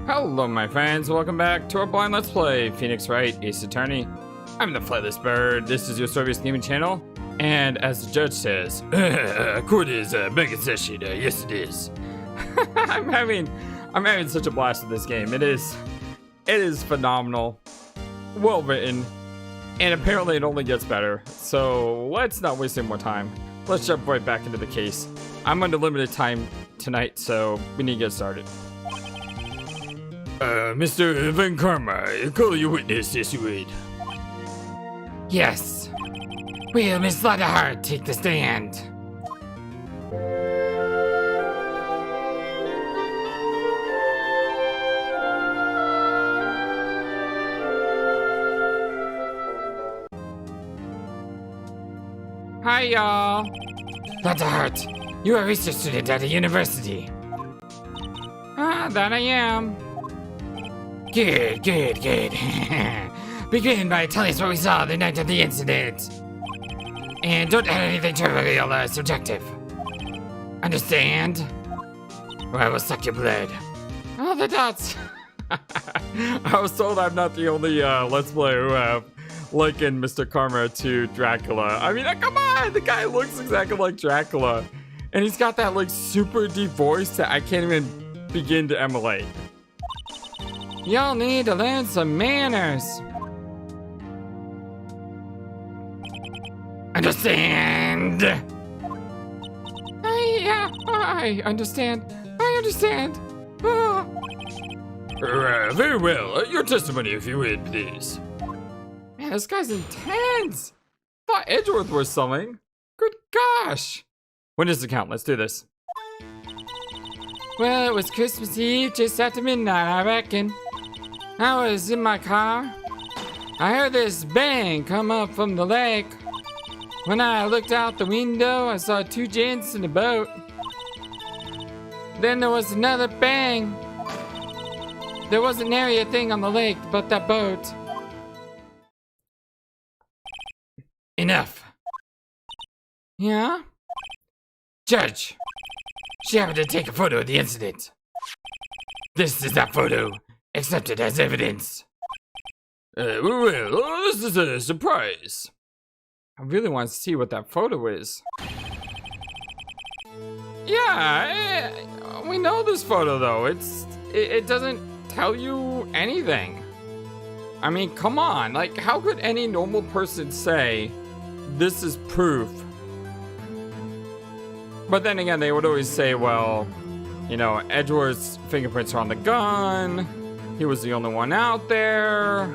Hello my friends, welcome back to our blind let's play Phoenix Wright Ace Attorney. I'm the FlightlessBird, this is your service gaming channel, and as the judge says, court is back in session, yes it is. I'm having such a blast with this game. It is phenomenal, well written, and apparently it only gets better. So let's not waste any more time. Let's jump right back into the case. I'm under limited time tonight, so we need to get started. Mr. Van Karma, call your witness, yes you would. Yes. Will Miss Hart take the stand? Hi y'all. Hart, you're a research student at a university. That I am. Good. Begin by telling us what we saw the night of the incident. And don't add anything trivial or subjective. Understand? Or I will suck your blood. Oh, the dots. I was told I'm not the only Let's Player who have likened Mr. Karma to Dracula. I mean, come on! The guy looks exactly like Dracula. And he's got that, like, super deep voice that I can't even begin to emulate. Y'all need to learn some manners. Understand? I understand. Ah. Very well. Your testimony, if you would, please. Man, this guy's intense. Thought Edgeworth was something. Good gosh. Witness account. Let's do this. Well, it was Christmas Eve, just after midnight, I reckon. I was in my car. I heard this bang come up from the lake. When I looked out the window, I saw two gents in a boat. Then there was another bang. There wasn't nary a thing on the lake but that boat. Enough. Yeah? Judge. She happened to take a photo of the incident. This is that photo. Accepted as evidence. Well, this is a surprise. I really want to see what that photo is. Yeah, we know this photo though. It doesn't tell you anything. I mean, come on. Like, how could any normal person say this is proof? But then again, they would always say, well, you know, Edgeworth's fingerprints are on the gun. He was the only one out there.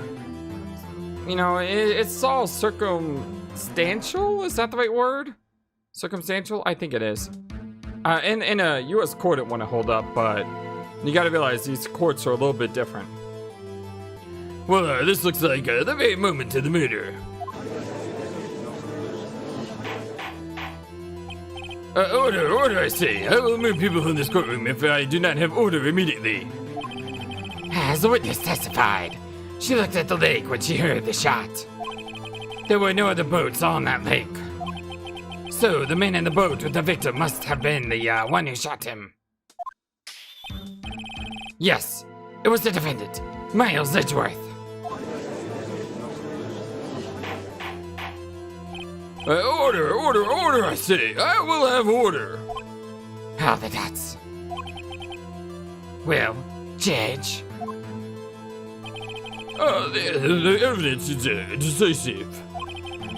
You know, it's all circumstantial? Is that the right word? Circumstantial? I think it is. In a U.S. court, it wouldn't hold up, but you gotta realize these courts are a little bit different. Well, this looks like the very moment of the murder. Order, I say. I will move people from this courtroom if I do not have order immediately. As the witness testified, she looked at the lake when she heard the shot. There were no other boats on that lake. So the man in the boat with the victim must have been the one who shot him. Yes, it was the defendant, Miles Edgeworth. Order, I say. I will have order. How the dots. Well, Judge. The evidence is decisive.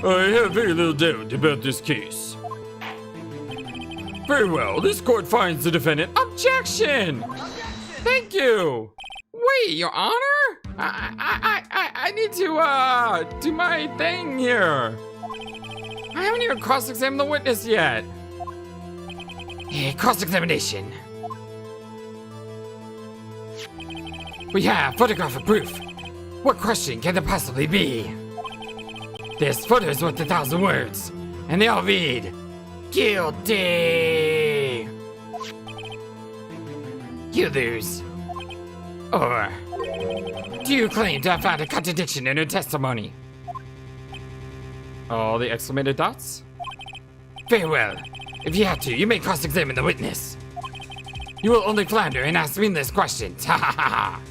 I have very little doubt about this case. Very well, this court finds the defendant. Objection! Thank you. Wait, Your Honor? I need to do my thing here. I haven't even cross-examined the witness yet. Cross-examination. We have photographic proof. What question can there possibly be? This photo is worth 1,000 words, and they all read, guilty. You lose. Or, do you claim to have found a contradiction in her testimony? Oh, the exclamated dots? Very well. If you have to, you may cross-examine the witness. You will only flounder and ask meaningless questions. Ha ha ha ha.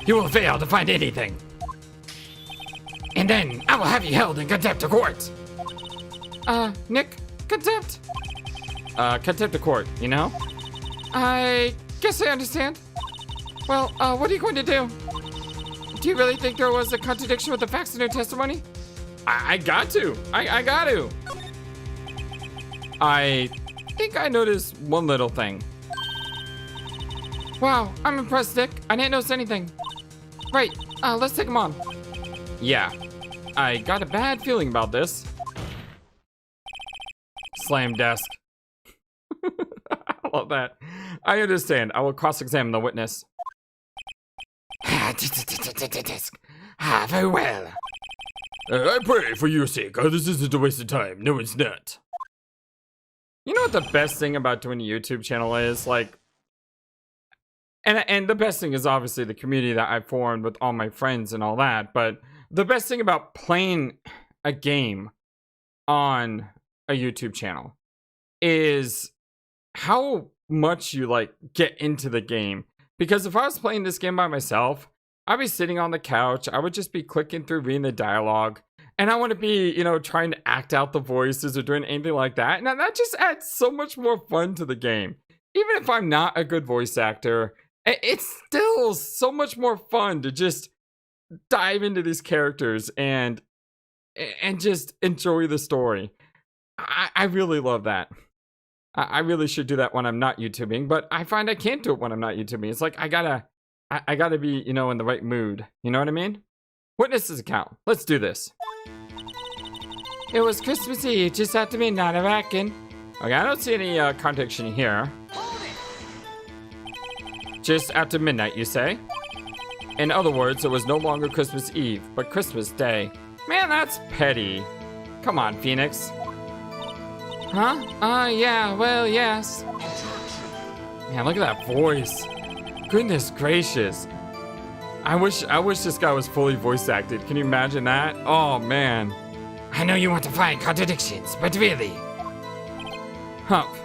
You will fail to find anything. And then I will have you held in contempt of court. Nick, contempt? Contempt of court, you know? I guess I understand. Well, what are you going to do? Do you really think there was a contradiction with the facts in your testimony? I got to. I got to. I think I noticed one little thing. Wow, I'm impressed, Nick. I didn't notice anything. Right, let's take him on. Yeah, I got a bad feeling about this. Slam desk. I love that. I understand. I will cross-examine the witness. Very well. I pray for your sake. This isn't a waste of time. No, it's not. You know what the best thing about doing a YouTube channel is? Like, and the best thing is obviously the community that I formed with all my friends and all that, but the best thing about playing a game on a YouTube channel is how much you like get into the game. Because if I was playing this game by myself, I'd be sitting on the couch, I would just be clicking through reading the dialogue, and I wouldn't be, you know, trying to act out the voices or doing anything like that. And that just adds so much more fun to the game. Even if I'm not a good voice actor, it's still so much more fun to just dive into these characters and just enjoy the story. I really love that. I really should do that when I'm not YouTubing, but I find I can't do it when I'm not YouTubing. It's like I gotta be, you know, in the right mood. You know what I mean? Witness's account. Let's do this. It was Christmas Eve, just after midnight, I reckon. Okay, I don't see any contradiction here. Just after midnight, you say? In other words, it was no longer Christmas Eve, but Christmas Day. Man, that's petty. Come on, Phoenix. Huh? Yeah, well, yes. Man, look at that voice. Goodness gracious. I wish this guy was fully voice acted. Can you imagine that? Oh, man. I know you want to find contradictions, but really. Humph.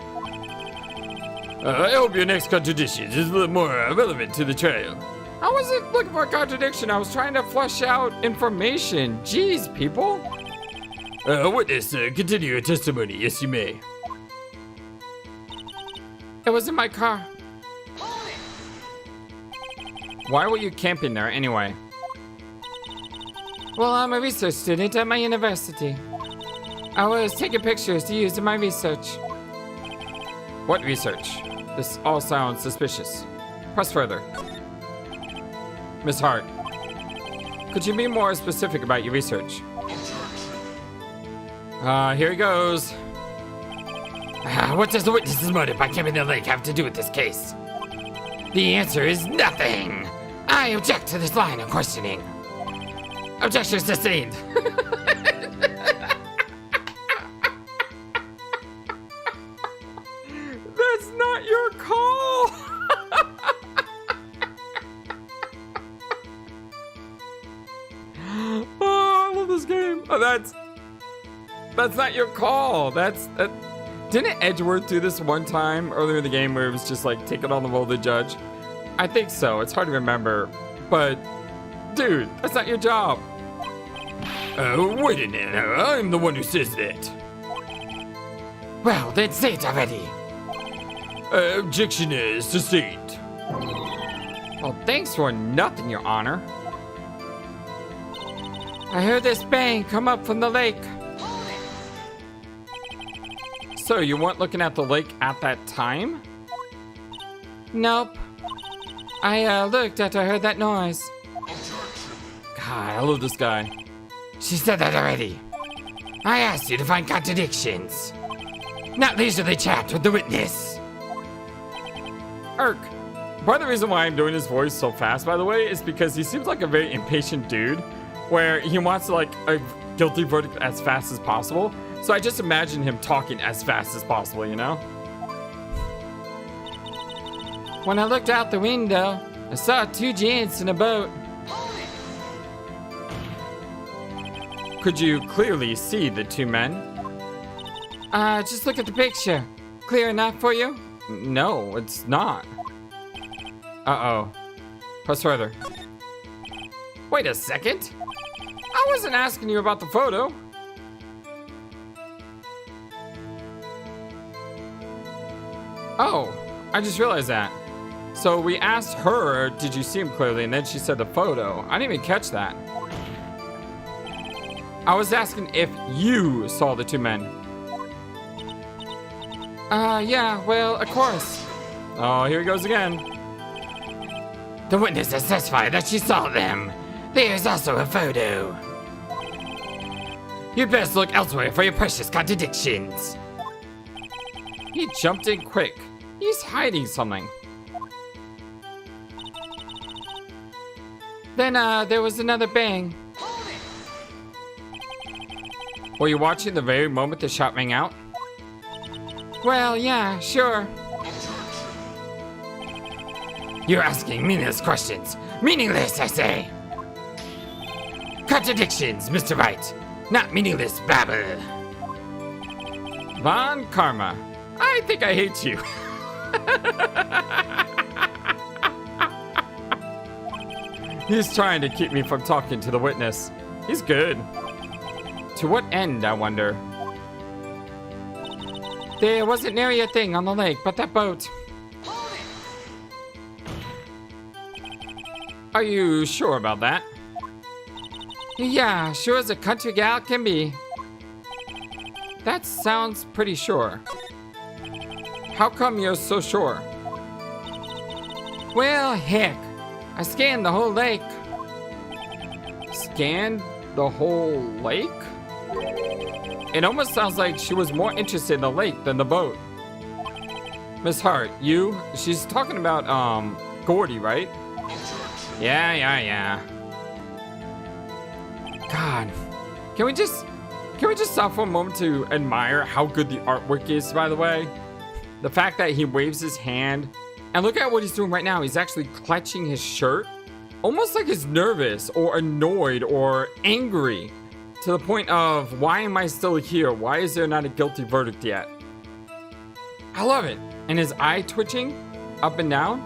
I hope your next contradiction is a little more relevant to the trial. I wasn't looking for a contradiction. I was trying to flesh out information. Jeez, people. Witness, continue your testimony. Yes, you may. It was in my car. Why were you camping there anyway? Well, I'm a research student at my university. I was taking pictures to use in my research. What research? This all sounds suspicious. Press further. Miss Hart, could you be more specific about your research? Here he goes. What does the witness's motive by camping the lake have to do with this case? The answer is nothing. I object to this line of questioning. Objection sustained. That's not your call. Oh, I love this game. Oh, that's not your call. Didn't Edgeworth do this one time earlier in the game where it was just like taking on the role of the judge? I think so. It's hard to remember. But, dude, that's not your job. Wait a minute. I'm the one who says that. Well, then say it already. Objection is sustained. Well, thanks for nothing, Your Honor. I heard this bang come up from the lake. So, you weren't looking at the lake at that time? Nope. I looked after I heard that noise. God, I love this guy. She said that already. I asked you to find contradictions, not leisurely chat with the witness. Irk. Part of the reason why I'm doing his voice so fast, by the way, is because he seems like a very impatient dude, where he wants like a guilty verdict as fast as possible. So I just imagine him talking as fast as possible, you know? When I looked out the window, I saw two gents in a boat. Could you clearly see the two men? Just look at the picture. Clear enough for you? No, it's not. Uh-oh. Press further. Wait a second. I wasn't asking you about the photo. Oh, I just realized that. So we asked her, did you see him clearly? And then she said the photo. I didn't even catch that. I was asking if you saw the two men. Yeah, well, of course. Oh, here he goes again. The witness has testified that she saw them. There is also a photo. You'd best look elsewhere for your precious contradictions. He jumped in quick. He's hiding something. Then, there was another bang. Were you watching the very moment the shot rang out? Well, yeah, sure. You're asking meaningless questions. Meaningless, I say. Contradictions, Mr. Wright. Not meaningless babble. Von Karma. I think I hate you. He's trying to keep me from talking to the witness. He's good. To what end, I wonder? There wasn't nary a thing on the lake but that boat. Are you sure about that? Yeah, sure as a country gal can be. That sounds pretty sure. How come you're so sure? Well, heck. I scanned the whole lake. Scanned the whole lake? It almost sounds like she was more interested in the lake than the boat. Miss Hart, she's talking about, Gordy, right? Yeah. God. Can we just stop for a moment to admire how good the artwork is, by the way? The fact that he waves his hand, and look at what he's doing right now. He's actually clutching his shirt, almost like he's nervous or annoyed or angry, to the point of, why am I still here? Why is there not a guilty verdict yet? I love it. And his eye twitching up and down.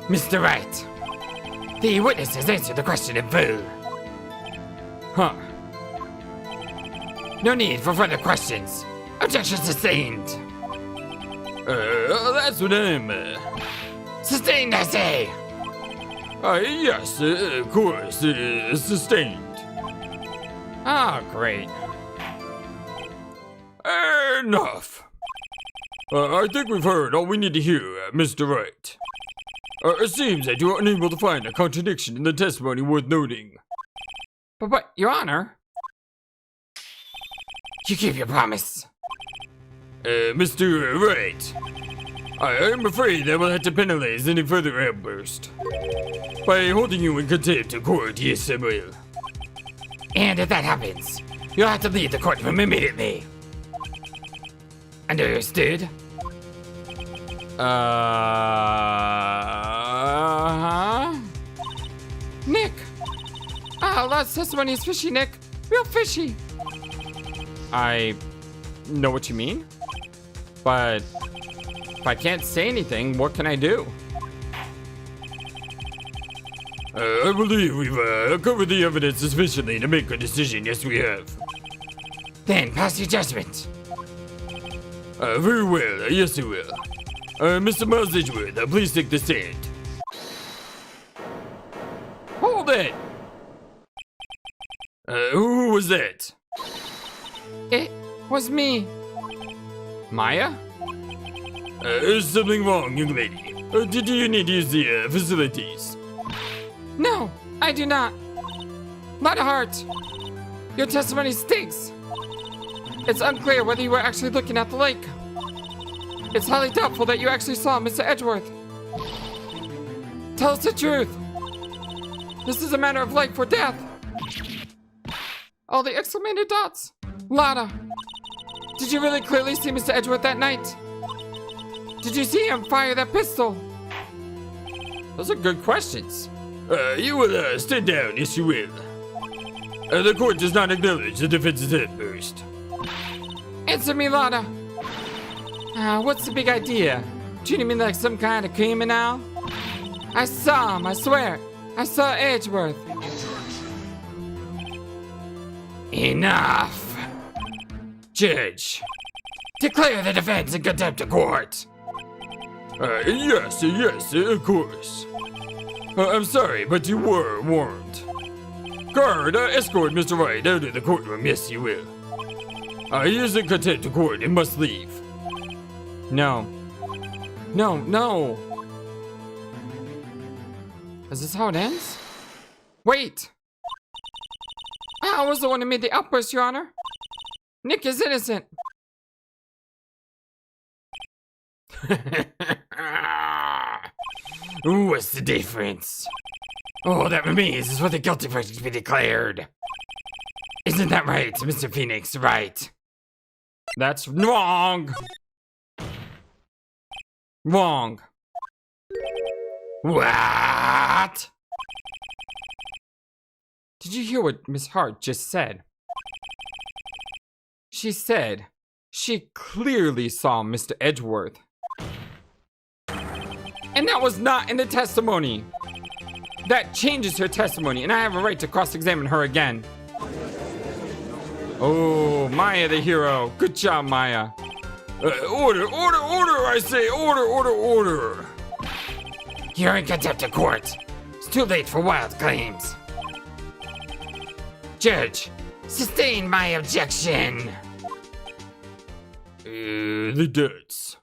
Mr. Wright, the witness has answered the question in full. Huh. No need for further questions. Objection sustained. That's what I'm, Sustained, I say. Yes, of course, sustained. Ah, great. Enough. I think we've heard all we need to hear, Mr. Wright. It seems that you are unable to find a contradiction in the testimony worth noting. But, Your Honor. You keep your promise. Mr. Wright, I am afraid I will have to penalize any further outburst. By holding you in contempt of court, yes, I will. And if that happens, you'll have to leave the courtroom immediately. Understood? Nick! Last testimony is fishy, Nick. Real fishy. I know what you mean. But if I can't say anything, what can I do? I believe we've covered the evidence sufficiently to make a decision. Yes, we have. Then pass your judgment. Very well. Yes, I will. Mr. Miles Edgeworth, please take the stand. Hold it! Who was that? It was me. Maya? Is something wrong, young lady? Did you need to use the facilities? No, I do not. Not Hart. Your testimony stinks. It's unclear whether you were actually looking at the lake. It's highly doubtful that you actually saw Mr. Edgeworth. Tell us the truth. This is a matter of life or death. All the exclamated dots. Lada, did you really clearly see Mr. Edgeworth that night? Did you see him fire that pistol? Those are good questions. You will stand down, yes you will. The court does not acknowledge the defense's outburst. Answer me, Lada. What's the big idea? Treating me like some kind of criminal? I saw him, I swear. I saw Edgeworth. Enough! Judge, declare the defense in contempt of court. Yes, of course. I'm sorry, but you were warned. Guard, escort Mr. Wright out of the courtroom. Yes, you will. He is in contempt of court and must leave. No. No. Is this how it ends? Wait! I was the one who made the outburst, Your Honor. Nick is innocent. What's the difference? All that remains is for the guilty verdict to be declared. Isn't that right, Mr. Phoenix Wright? That's wrong. Wrong. What? Did you hear what Miss Hart just said? She said she clearly saw Mr. Edgeworth. And that was not in the testimony. That changes her testimony, and I have a right to cross-examine her again. Oh, Maya the hero. Good job, Maya. Order, I say, order. You're in contempt of court. It's too late for wild claims. Judge, sustain my objection. The debts.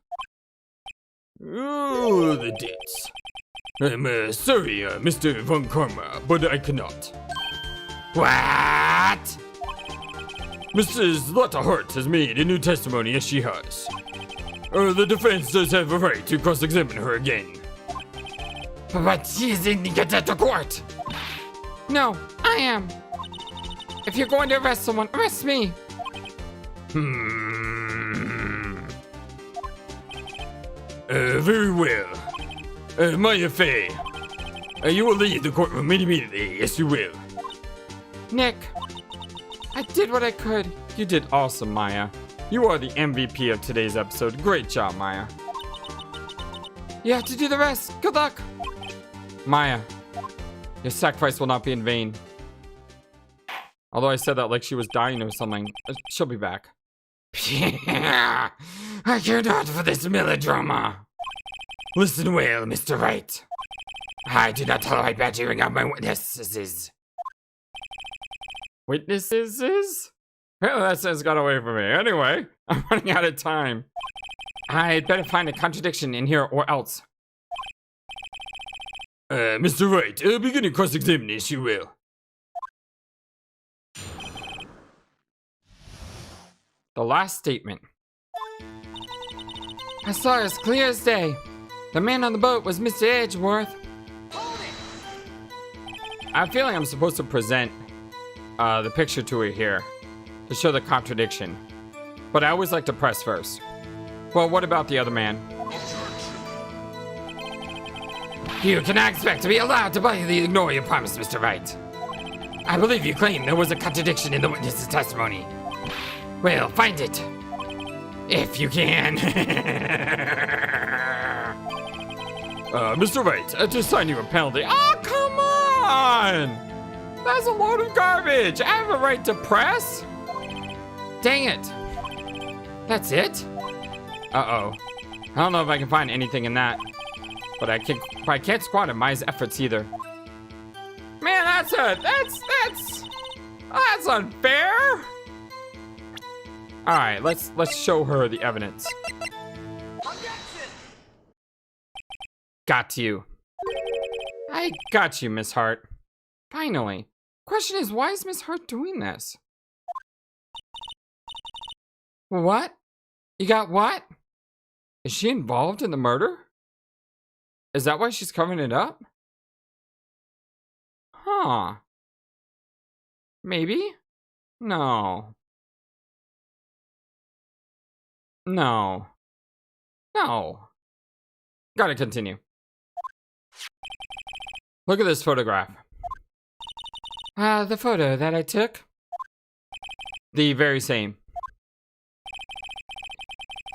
Oh, the debts. I'm sorry, Mr. Von Karma, but I cannot. What? Mrs. Lotta Hart has made a new testimony, as she has. The defense does have a right to cross-examine her again. But she's in contempt of court. No, I am. If you're going to arrest someone, arrest me. Very well. Maya Fey, you will leave the courtroom immediately. Yes, you will. Nick, I did what I could. You did awesome, Maya. You are the MVP of today's episode. Great job, Maya. You have to do the rest. Good luck. Maya, your sacrifice will not be in vain. Although I said that like she was dying or something. She'll be back. I care not for this melodrama. Listen well, Mr. Wright. I do not tolerate badgering of my witnesses. Witnesses? Well, that sentence got away from me. Anyway, I'm running out of time. I'd better find a contradiction in here or else. Mr. Wright, begin a cross-examination, you will. The last statement. I saw it as clear as day. The man on the boat was Mr. Edgeworth. I have a feeling I'm supposed to present the picture to her here to show the contradiction. But I always like to press first. Well, what about the other man? You cannot expect to be allowed to blindly ignore your promise, Mr. Wright. I believe you claim there was a contradiction in the witness's testimony. Well, find it. If you can. Mr. Wright, to sign you a penalty. Oh, come on! That's a load of garbage. I have a right to press. Dang it. That's it? Uh-oh. I don't know if I can find anything in that. But I can't squat at Maya's efforts either. Man, that's unfair. All right, let's show her the evidence. Got you. I got you, Miss Hart. Finally. Question is, why is Miss Hart doing this? What? You got what? Is she involved in the murder? Is that why she's covering it up? Huh. Maybe? No. No. Gotta continue. Look at this photograph. The photo that I took? The very same.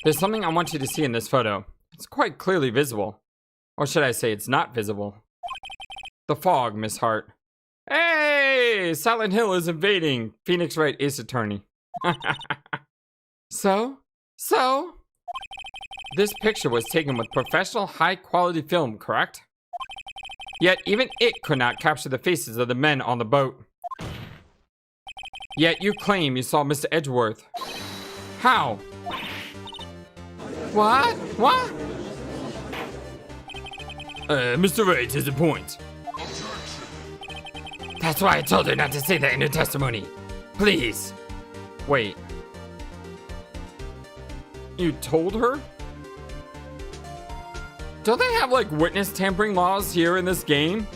There's something I want you to see in this photo. It's quite clearly visible. Or should I say it's not visible? The fog, Miss Hart. Hey! Silent Hill is invading. Phoenix Wright Ace Attorney. So? This picture was taken with professional high-quality film, correct? Yet even it could not capture the faces of the men on the boat. Yet you claim you saw Mr. Edgeworth. How? What? Mr. Wright has a point. That's why I told her not to say that in her testimony. Please. Wait. You told her? Don't they have like witness tampering laws here in this game?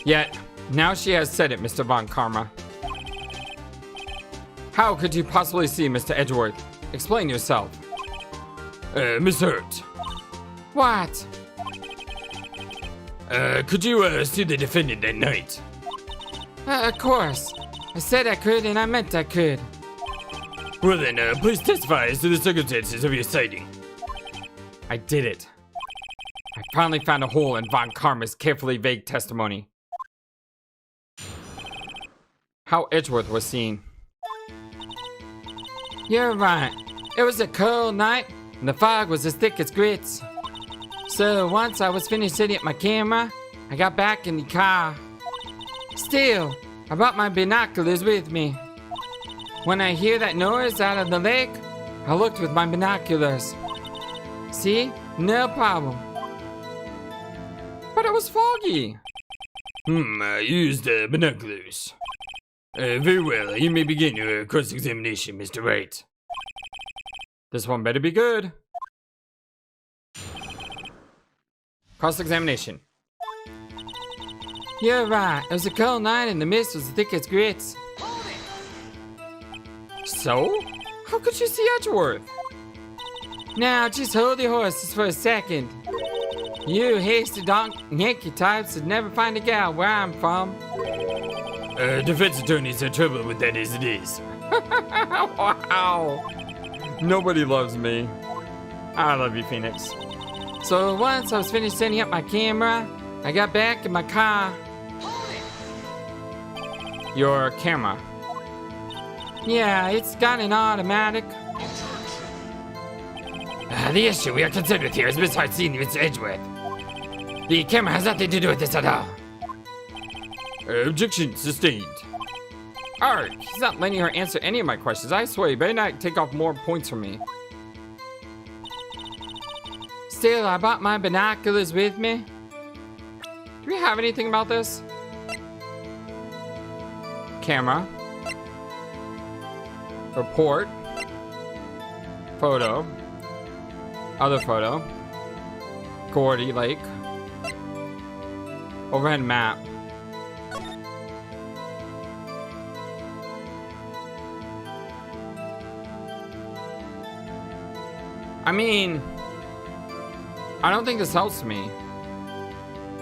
Yet, now she has said it, Mr. Von Karma. How could you possibly see Mr. Edgeworth? Explain yourself. Miss Hart. What? Could you see the defendant that night? Of course. I said I could and I meant I could. Well then, please testify as to the circumstances of your sighting. I did it. I finally found a hole in Von Karma's carefully vague testimony. How Edgeworth was seen. You're right. It was a cold night and the fog was as thick as grits. So once I was finished setting up my camera, I got back in the car. Still, I brought my binoculars with me. When I hear that noise out of the lake, I looked with my binoculars. See? No problem. But it was foggy. You used binoculars. Very well, you may begin your cross-examination, Mr. Wright. This one better be good. Cross-examination. You're right. It was a cold night and the mist was as thick as grits. So? How could you see Edgeworth? Now, just hold your horses for a second. You hasty Yankee types would never find a gal where I'm from. Defense attorneys have trouble with that as it is. Wow. Nobody loves me. I love you, Phoenix. So once I was finished setting up my camera, I got back in my car. Your camera. Yeah, it's got an automatic. The issue we are concerned with here is Miss Hart seeing Mr. Edgeworth. The camera has nothing to do with this at all. Objection sustained. Art, he's not letting her answer any of my questions. I swear, you better not take off more points from me. Still, I brought my binoculars with me. Do we have anything about this? Camera. Report. Photo. Other photo. Gordy Lake. Overhead map. I mean, I don't think this helps me.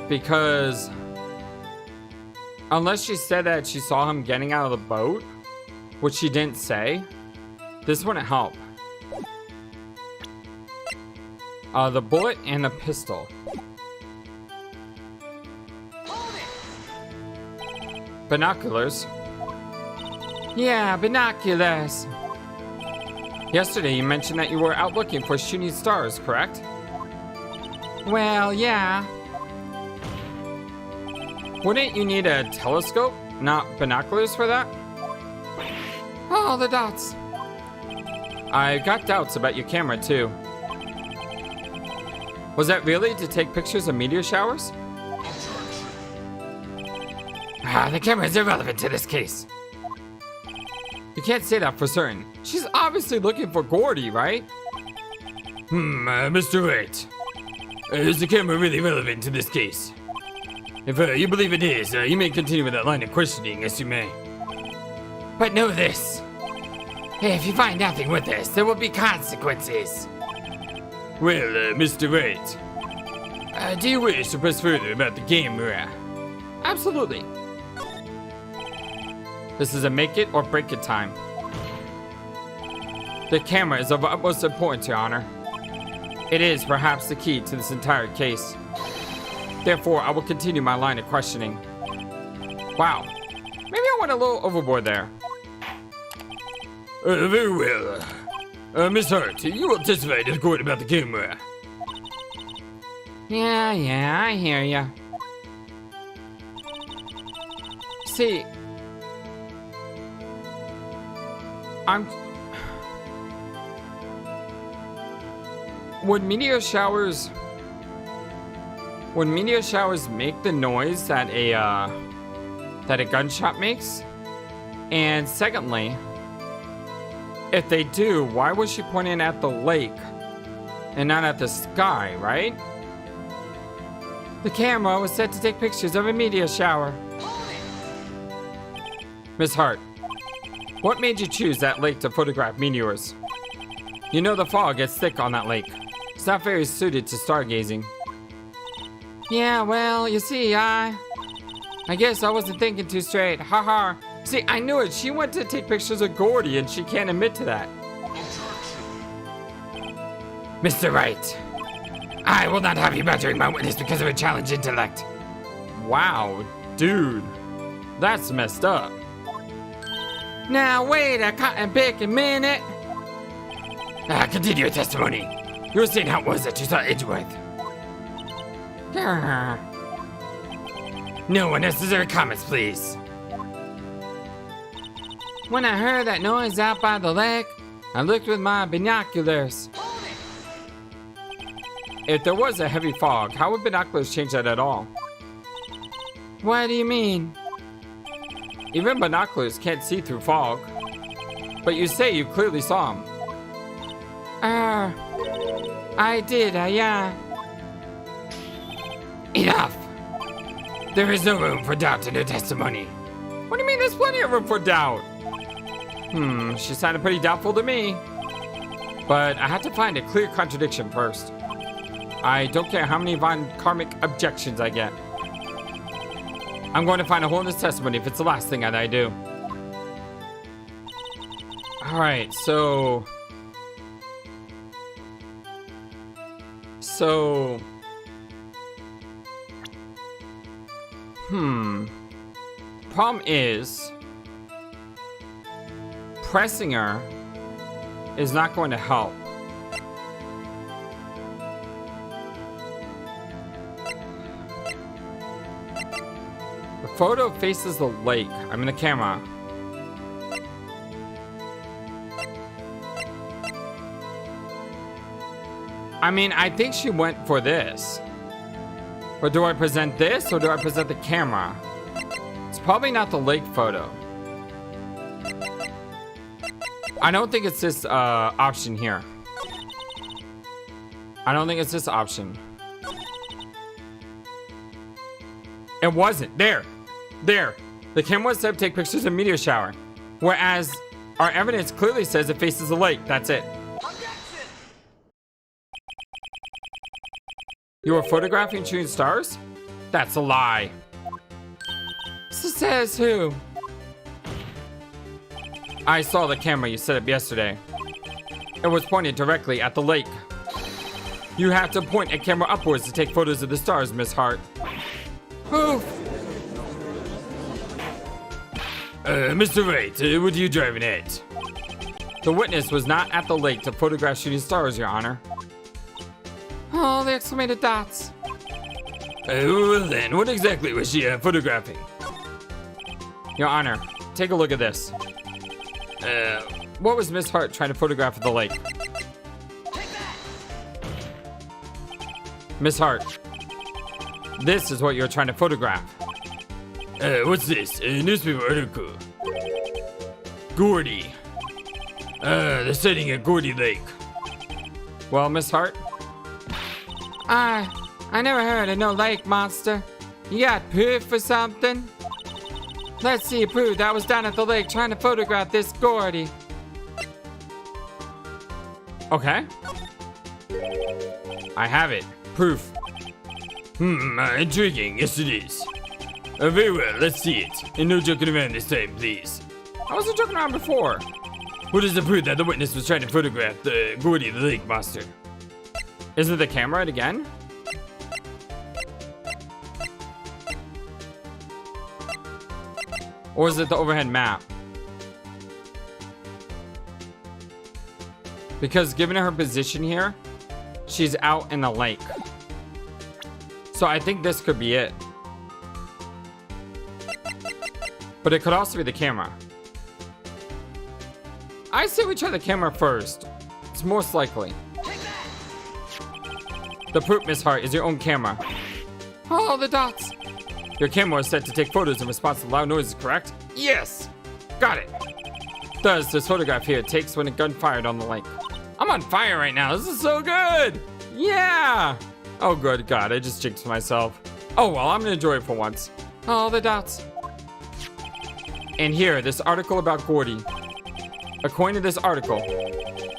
Because unless she said that she saw him getting out of the boat, which she didn't say, this wouldn't help. The bullet and the pistol. Binoculars. Yeah, binoculars. Yesterday you mentioned that you were out looking for shooting stars, correct? Well, yeah. Wouldn't you need a telescope, not binoculars for that? Oh, the dots. I got doubts about your camera too. Was that really to take pictures of meteor showers? The camera is irrelevant to this case. You can't say that for certain. She's obviously looking for Gordy, right? Mr. Wright. Is the camera really relevant to this case? If you believe it is, you may continue with that line of questioning as you may. But know this. If you find nothing with this, there will be consequences. Well, Mr. Wright, do you wish to press further about the camera? Absolutely. This is a make it or break it time. The camera is of utmost importance, Your Honor. It is perhaps the key to this entire case. Therefore, I will continue my line of questioning. Wow. Maybe I went a little overboard there. Very well. Miss Hart, you will testify to the court about the camera. Yeah, I hear ya. See, Would meteor showers make the noise that a gunshot makes? And secondly, if they do, why was she pointing at the lake and not at the sky, right? The camera was set to take pictures of a meteor shower. Miss Hart, what made you choose that lake to photograph meteors? You know the fog gets thick on that lake. It's not very suited to stargazing. Yeah, well, you see, I guess I wasn't thinking too straight. Haha. See, I knew it. She went to take pictures of Gordy and she can't admit to that. Mr. Wright, I will not have you badgering my witness because of a challenged intellect. Wow, dude. That's messed up. Now, wait a cotton picking minute. Continue your testimony. You were saying how it was that you saw Edgeworth. No unnecessary comments, please. When I heard that noise out by the lake, I looked with my binoculars. If there was a heavy fog, how would binoculars change that at all? What do you mean? Even binoculars can't see through fog. But you say you clearly saw him. I did, yeah. Enough! There is no room for doubt in her testimony. What do you mean there's plenty of room for doubt? She sounded pretty doubtful to me. But I had to find a clear contradiction first. I don't care how many Von Karmic objections I get. I'm going to find a hole in this testimony if it's the last thing that I do. Alright, so... Problem is, pressing her is not going to help. The photo faces the lake. I'm in the camera. I mean, I think she went for this. But do I present this or do I present the camera? It's probably not the lake photo. I don't think it's this option here. I don't think it's this option. It wasn't. There. The camera was set to take pictures of a meteor shower. Whereas our evidence clearly says it faces the lake. That's it. You were photographing shooting stars? That's a lie. So says who? I saw the camera you set up yesterday. It was pointed directly at the lake. You have to point a camera upwards to take photos of the stars, Miss Hart. Oof. Mr. Wright, what are you driving at? The witness was not at the lake to photograph shooting stars, Your Honor. Oh, the exclamated dots. Well then, what exactly was she photographing? Your Honor, take a look at this. What was Miss Hart trying to photograph at the lake? Miss Hart, this is what you're trying to photograph. What's this? A newspaper article. Gordy. The sighting at Gordy Lake. Well, Miss Hart? I never heard of no lake monster. You got proof or something? Let's see you prove that was down at the lake trying to photograph this Gordy. Okay. I have it. Proof. Intriguing. Yes, it is. Very well, let's see it. And no joking around this time, please. I wasn't joking around before. What is the proof that the witness was trying to photograph the Gordy the lake monster? Is it the camera again? Or is it the overhead map? Because given her position here, she's out in the lake. So I think this could be it. But it could also be the camera. I say we try the camera first. It's most likely. The proof, Miss Hart, is your own camera. Oh, the dots. Your camera is set to take photos in response to loud noises, correct? Yes. Got it. Thus, this photograph here takes when a gun fired on the lake. I'm on fire right now. This is so good. Yeah. Oh, good God. I just jinxed myself. Oh, well, I'm going to enjoy it for once. Oh, the dots. And here, this article about Gordy. According to this article,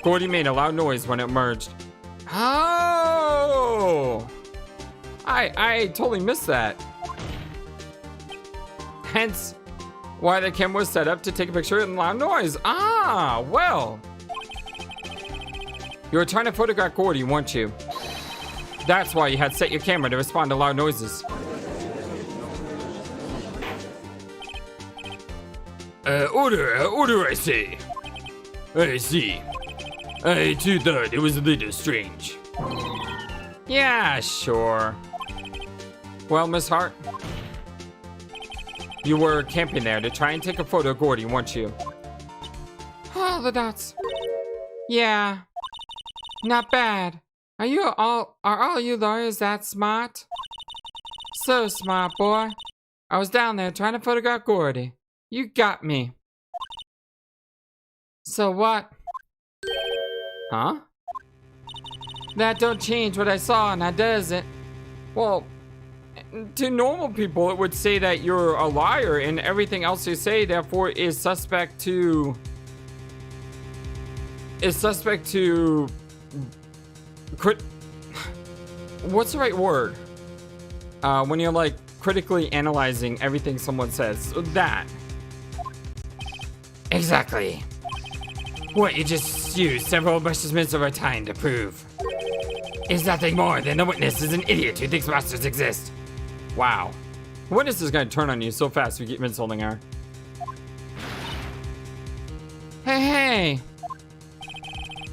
Gordy made a loud noise when it merged. Oh! I totally missed that. Hence, why the camera was set up to take a picture of the loud noise. Ah, well. You were trying to photograph Gordy, weren't you? That's why you had set your camera to respond to loud noises. Order, I say. I see. I too thought it was a little strange. Yeah, sure. Well, Miss Hart, you were camping there to try and take a photo of Gordy, weren't you? Oh, the dots. Yeah. Not bad. Are all you lawyers that smart? So smart, boy. I was down there trying to photograph Gordy. You got me. So what? Huh? That don't change what I saw, now does it? Well, to normal people, it would say that you're a liar and everything else you say, therefore, is suspect to... What's the right word? When you're like critically analyzing everything someone says. That. Exactly. What you just used several precious minutes of our time to prove is nothing more than the witness is an idiot who thinks monsters exist. Wow. The witness is going to turn on you so fast if you keep insulting her. Hey.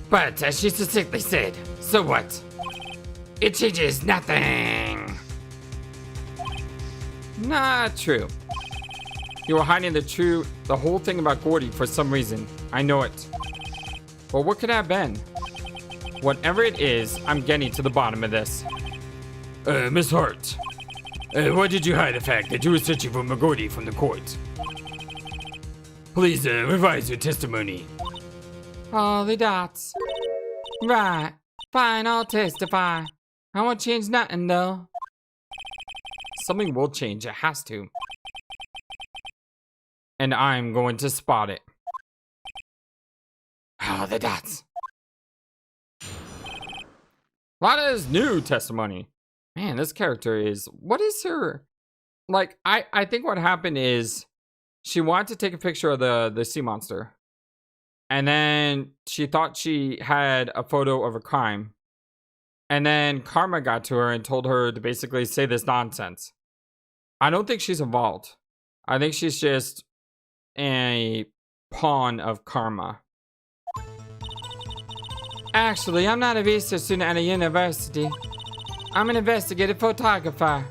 But as she succinctly said, so what? It changes nothing. Not true. You were hiding the whole thing about Gordy for some reason. I know it. Well, what could that have been? Whatever it is, I'm getting to the bottom of this. Miss Hart. Why did you hide the fact that you were searching for Gordy from the court? Please, revise your testimony. All the dots. Right. Fine, I'll testify. I won't change nothing, though. Something will change. It has to. And I'm going to spot it. All the dots. Lana's new testimony. Man, this character is... What is her... Like, I think what happened is she wanted to take a picture of the sea monster. And then she thought she had a photo of a crime. And then Karma got to her and told her to basically say this nonsense. I don't think she's involved. I think she's just a pawn of Karma. Actually, I'm not a research student at a university. I'm an investigative photographer.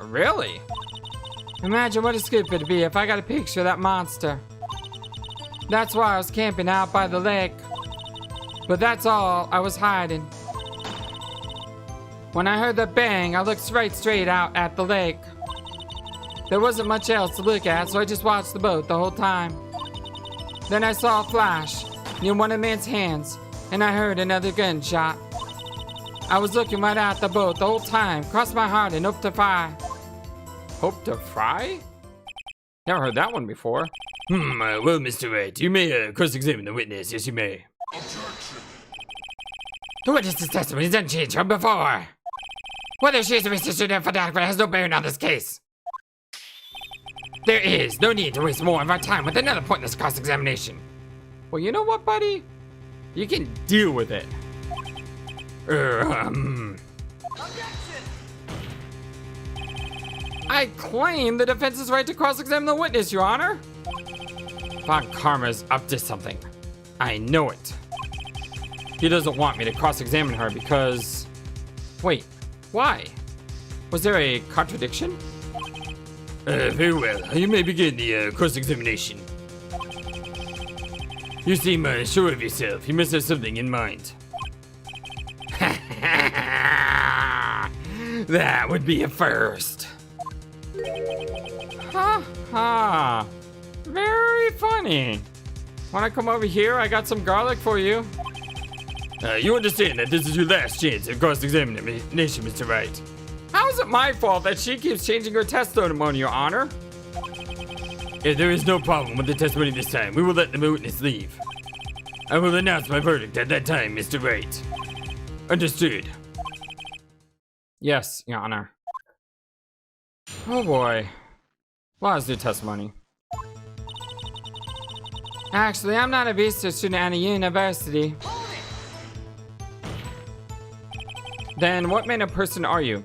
Really? Imagine what a scoop it'd be if I got a picture of that monster. That's why I was camping out by the lake. But that's all I was hiding. When I heard the bang, I looked right straight out at the lake. There wasn't much else to look at, so I just watched the boat the whole time. Then I saw a flash near one of the man's hands, and I heard another gunshot. I was looking right at the boat the whole time, crossed my heart and hoped to fry. Hope to fry? Never heard that one before. Well, Mr. Wright, you may cross-examine the witness. Yes, you may. The witness's testimony is unchanged from before. Whether she is a research student or photographer has no bearing on this case. There is no need to waste more of our time with another pointless cross-examination. Well, you know what, buddy? You can deal with it. I claim the defense's right to cross-examine the witness, Your Honor. Von Karma's up to something. I know it. He doesn't want me to cross-examine her because... Wait, why? Was there a contradiction? Very well. You may begin the cross-examination. You seem sure of yourself. You must have something in mind. That would be a first. Ha ha. Very funny. Wanna come over here? I got some garlic for you. You understand that this is your last chance at cross-examination, Mr. Wright. How is it my fault that she keeps changing her testimony, Your Honor? If there is no problem with the testimony this time, we will let the witness leave. I will announce my verdict at that time, Mr. Wright. Understood. Yes, Your Honor. Oh boy. What is new testimony? Actually, I'm not a research student at a university. Then what manner of person are you?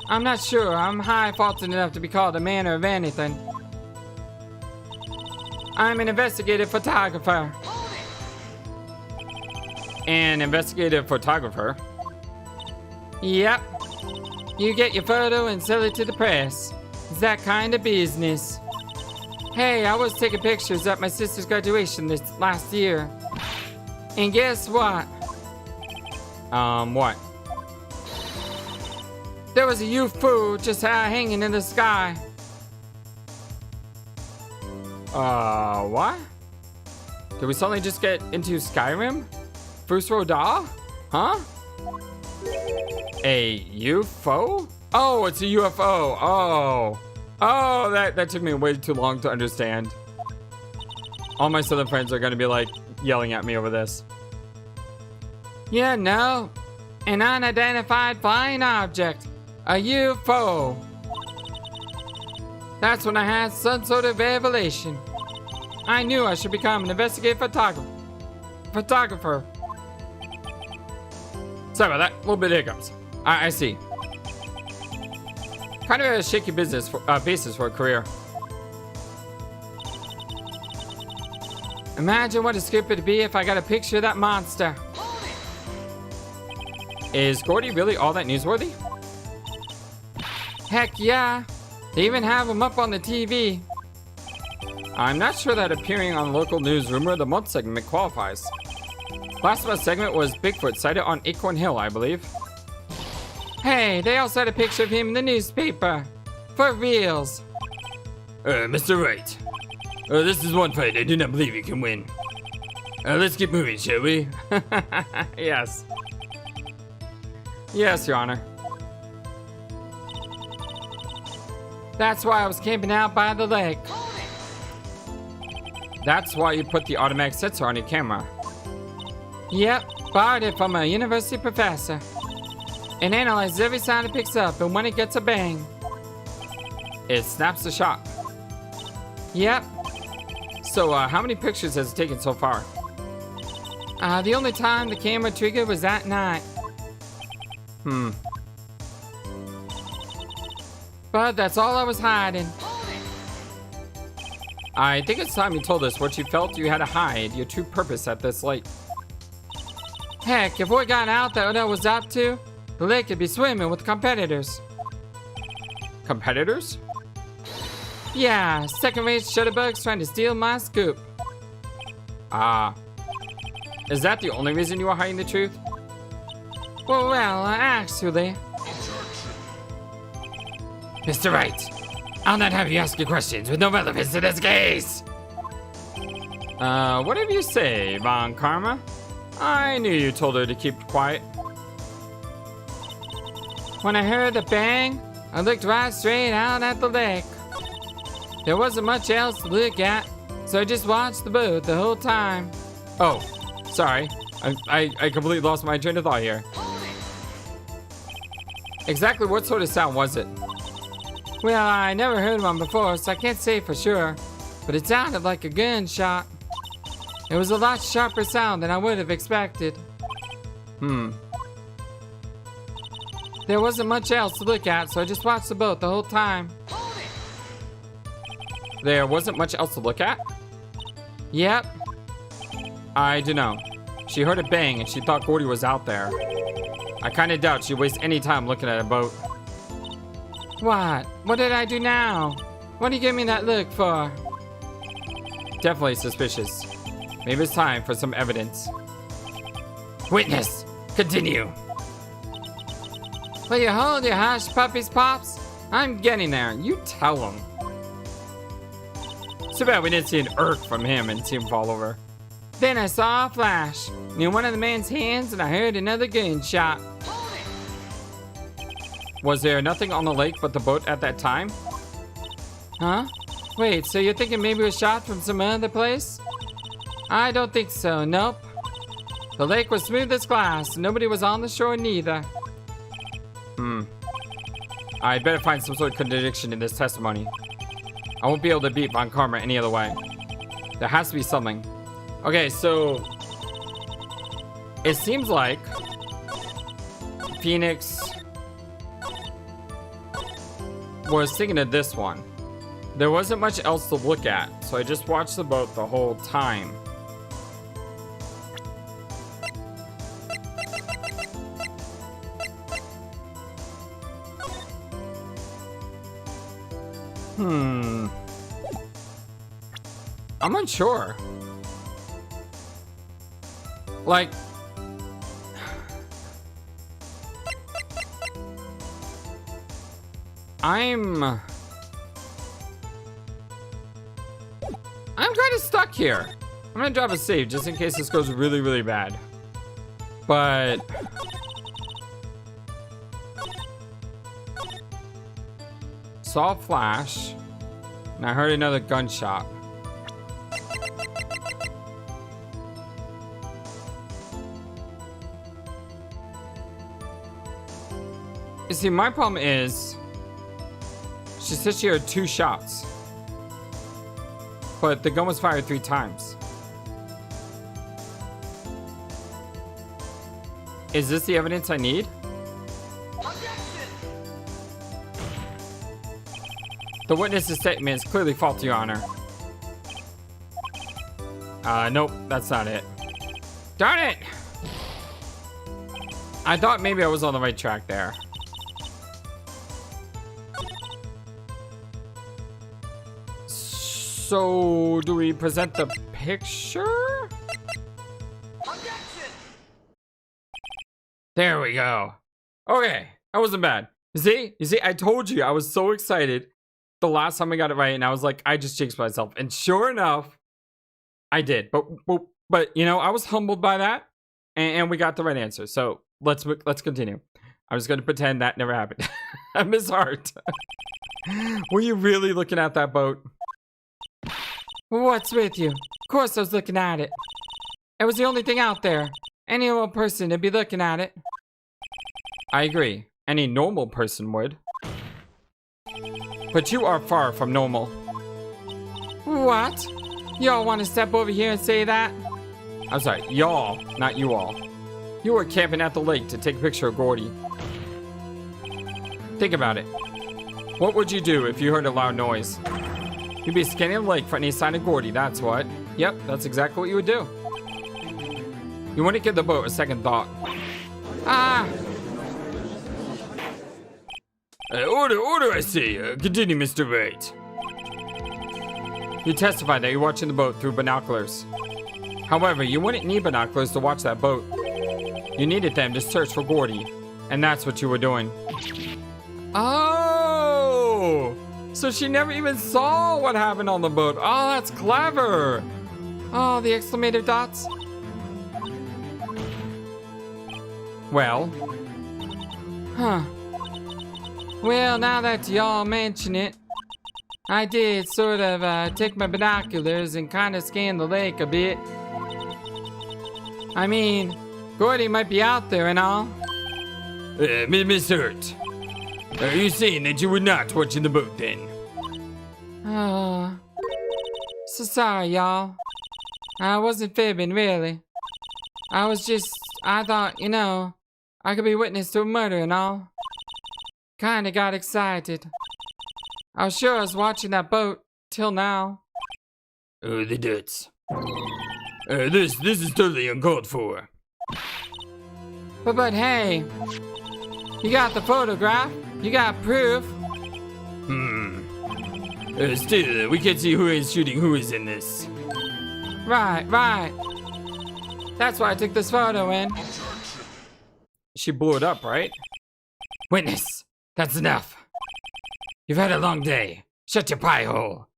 I'm not sure. I'm high-faulted enough to be called a manner of anything. I'm an investigative photographer. An investigative photographer? Yep. You get your photo and sell it to the press. It's that kind of business. Hey, I was taking pictures at my sister's graduation this last year. And guess what? What? There was a UFO just hanging in the sky. What? Did we suddenly just get into Skyrim? First Roda? Huh? A UFO? Oh, it's a UFO. Oh, that took me way too long to understand. All my southern friends are gonna be like yelling at me over this. Yeah, no. An unidentified flying object. A UFO. That's when I had some sort of revelation. I knew I should become an investigative photographer. Sorry about that. A little bit of hiccups. I see. Kind of a shaky basis for a career. Imagine what a scoop it'd be if I got a picture of that monster. Is Gordy really all that newsworthy? Heck yeah. They even have him up on the TV. I'm not sure that appearing on local news rumor of the month segment qualifies. Last month's segment was Bigfoot sighted on Acorn Hill, I believe. Hey, they also had a picture of him in the newspaper. For reals. Mr. Wright. This is one fight I do not believe you can win. Let's keep moving, shall we? Yes. Yes, Your Honor. That's why I was camping out by the lake. That's why you put the automatic sensor on your camera. Yep, borrowed it from a university professor. It analyzes every sound it picks up, and when it gets a bang, it snaps the shot. Yep. So, how many pictures has it taken so far? The only time the camera triggered was at night. But that's all I was hiding. I think it's time you told us what you felt you had to hide your true purpose at this lake. Heck, if we got out there what I was up to, the lake could be swimming with competitors. Competitors? Yeah, second-rate shutterbugs trying to steal my scoop. Is that the only reason you are hiding the truth? Well, actually. Mr. Wright, I'll not have you ask your questions with no relevance to this case. Whatever you say, Von Karma. I knew you told her to keep quiet. When I heard the bang, I looked right straight out at the lake. There wasn't much else to look at, so I just watched the boat the whole time. Oh, sorry. I completely lost my train of thought here. Exactly what sort of sound was it? Well, I never heard one before, so I can't say for sure, but it sounded like a gunshot. It was a lot sharper sound than I would have expected. There wasn't much else to look at, so I just watched the boat the whole time. There wasn't much else to look at? Yep. I don't know. She heard a bang and she thought Gordy was out there. I kinda doubt she'd waste any time looking at a boat. What? What did I do now? What do you give me that look for? Definitely suspicious. Maybe it's time for some evidence. Witness, continue. Will you hold your hush puppies, Pops? I'm getting there. You tell them. Too bad we didn't see an irk from him and see him fall over. Then I saw a flash near one of the man's hands and I heard another gunshot. Was there nothing on the lake but the boat at that time? Huh? Wait, so you're thinking maybe it was shot from some other place? I don't think so, nope. The lake was smooth as glass. Nobody was on the shore neither. I'd better find some sort of contradiction in this testimony. I won't be able to beat Von Karma any other way. There has to be something. Okay, so it seems like Phoenix was thinking of this one. There wasn't much else to look at, so I just watched the boat the whole time. I'm unsure. Like, I'm kind of stuck here. I'm gonna drop a save just in case this goes really, really bad. But saw a flash, and I heard another gunshot. You see, my problem is, she said she heard 2 shots, but the gun was fired 3 times. Is this the evidence I need? The witness's statement is clearly faulty, Your Honor. Nope, that's not it. Darn it! I thought maybe I was on the right track there. So, do we present the picture? There we go. Okay, that wasn't bad. You see, I told you I was so excited the last time I got it right, and I was like, I just jinxed myself. And sure enough, I did. But you know, I was humbled by that, and we got the right answer. So let's continue. I'm just gonna pretend that never happened. Miss Hart, were you really looking at that boat? What's with you? Of course I was looking at it. It was the only thing out there. Any old person would be looking at it. I agree. Any normal person would. But you are far from normal. What? Y'all want to step over here and say that? I'm sorry, y'all, not you all. You were camping at the lake to take a picture of Gordy. Think about it. What would you do if you heard a loud noise? You'd be scanning the lake for any sign of Gordy, that's what. Yep, that's exactly what you would do. You wouldn't give the boat a second thought. Ah! Order, I say. Continue, Mr. Wright. You testified that you're watching the boat through binoculars. However, you wouldn't need binoculars to watch that boat. You needed them to search for Gordy, and that's what you were doing. Oh! So she never even saw what happened on the boat. Oh, that's clever. Oh, the exclamative dots. Well. Huh. Well, now that y'all mention it, I did sort of take my binoculars and kind of scan the lake a bit. I mean, Gordy might be out there and all. Miss Hart, are you saying that you were not watching the boat then? Oh. So sorry, y'all. I wasn't fibbing, really. I was just I thought, you know, I could be witness to a murder and all. Kinda got excited. I was sure I was watching that boat till now. Oh, the duts. This is totally uncalled for. But hey, you got the photograph. You got proof. Still, we can't see who is shooting who is in this. Right. That's why I took this photo in. She blew it up, right? Witness, that's enough. You've had a long day. Shut your pie hole.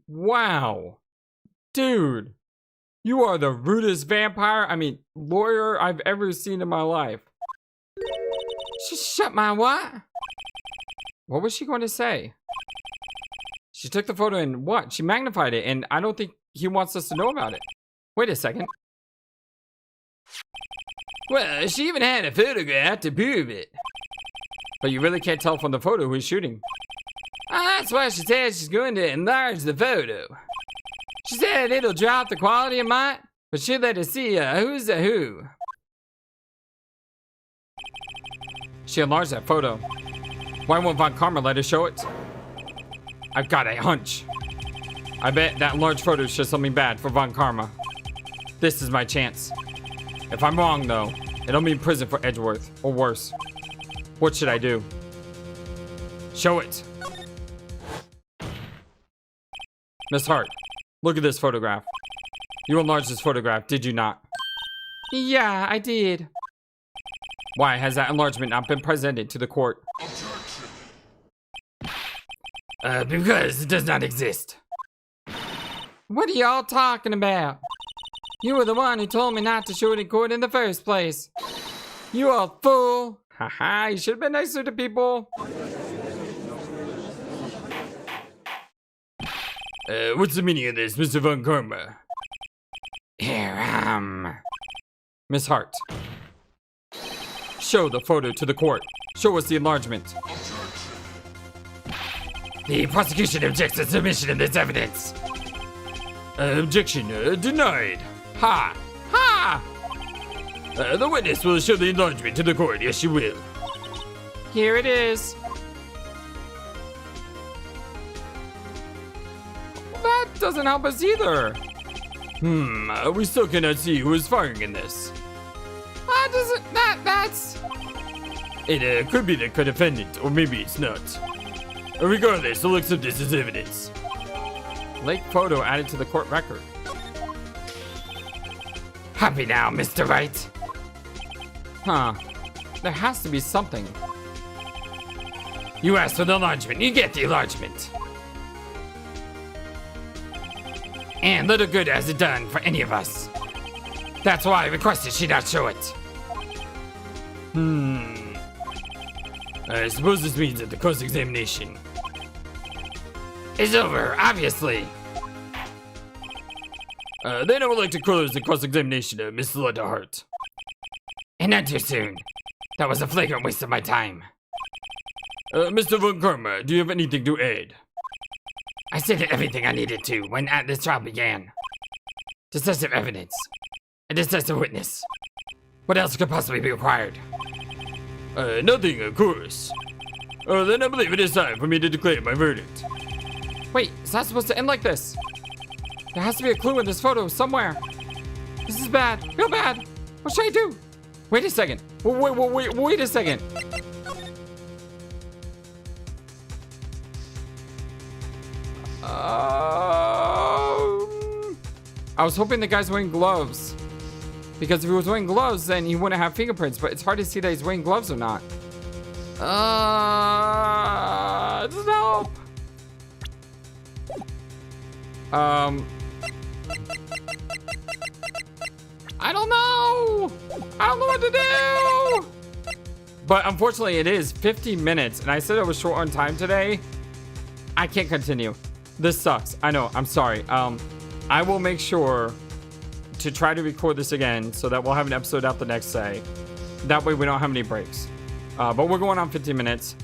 Wow. Dude, you are the rudest lawyer I've ever seen in my life. Shut my what? What was she going to say? She took the photo and what? She magnified it, and I don't think he wants us to know about it. Wait a second. Well, she even had a photograph to prove it. But you really can't tell from the photo who's shooting. That's why she said she's going to enlarge the photo. She said it'll drop the quality of mine, but she'll let us see who's a who. She enlarged that photo. Why won't Von Karma let us show it? I've got a hunch. I bet that enlarged photo shows something bad for Von Karma. This is my chance. If I'm wrong, though, it'll mean prison for Edgeworth, or worse. What should I do? Show it. Miss Hart, look at this photograph. You enlarged this photograph, did you not? Yeah, I did. Why has that enlargement not been presented to the court? Because it does not exist. What are y'all talking about? You were the one who told me not to show it in court in the first place. You old fool. Haha, you should have been nicer to people. What's the meaning of this, Mr. Von Karma? Here, Miss Hart. Show the photo to the court. Show us the enlargement. the prosecution objects to submission of this evidence. Objection denied. Ha! Ha! The witness will show the enlargement to the court. Yes, she will. Here it is. That doesn't help us either. We still cannot see who is firing in this. That's... It could be the co-defendant, or maybe it's not. Regardless, we'll accept this as evidence. Lake photo added to the court record. Happy now, Mr. Wright. Huh. There has to be something. You asked for the enlargement, you get the enlargement. And little good has it done for any of us. That's why I requested she not show it. I suppose this means that the cross-examination is over, obviously. Then I would like to close the cross-examination of Miss Lotta Hart. And not too soon. That was a flagrant waste of my time. Mr. Von Karma, do you have anything to add? I said everything I needed to when this trial began. Decisive evidence. A decisive witness. What else could possibly be required? Nothing, of course. Then I believe it is time for me to declare my verdict. Wait, it's not supposed to end like this. There has to be a clue in this photo somewhere. This is bad, real bad. What should I do? Wait a second. Wait a second. I was hoping the guy's wearing gloves. Because if he was wearing gloves, then he wouldn't have fingerprints, but it's hard to see that he's wearing gloves or not. Doesn't help. I don't know. I don't know what to do. But unfortunately, it is 15 minutes, and I said I was short on time today. I can't continue. This sucks. I know. I'm sorry. I will make sure to try to record this again so that we'll have an episode out the next day. That way we don't have any breaks. But we're going on 15 minutes.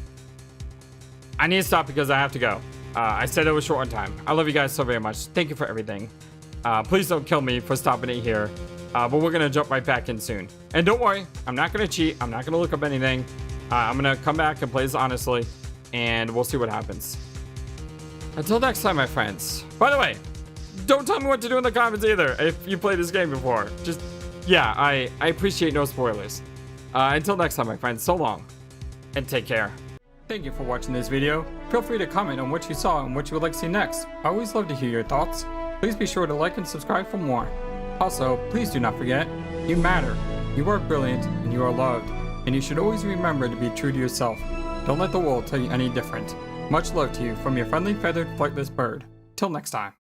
I need to stop because I have to go. I said I was short on time. I love you guys so very much. Thank you for everything. Please don't kill me for stopping it here. But we're gonna jump right back in soon. And don't worry, I'm not gonna cheat. I'm not gonna look up anything. I'm gonna come back and play this honestly, and we'll see what happens. Until next time, my friends. By the way, don't tell me what to do in the comments either if you played this game before. Just, yeah, I appreciate no spoilers. Until next time, my friends, so long, and take care. Thank you for watching this video. Feel free to comment on what you saw and what you would like to see next. I always love to hear your thoughts. Please be sure to like and subscribe for more. Also, please do not forget, you matter, you are brilliant, and you are loved. And you should always remember to be true to yourself. Don't let the world tell you any different. Much love to you from your friendly feathered flightless bird. Till next time.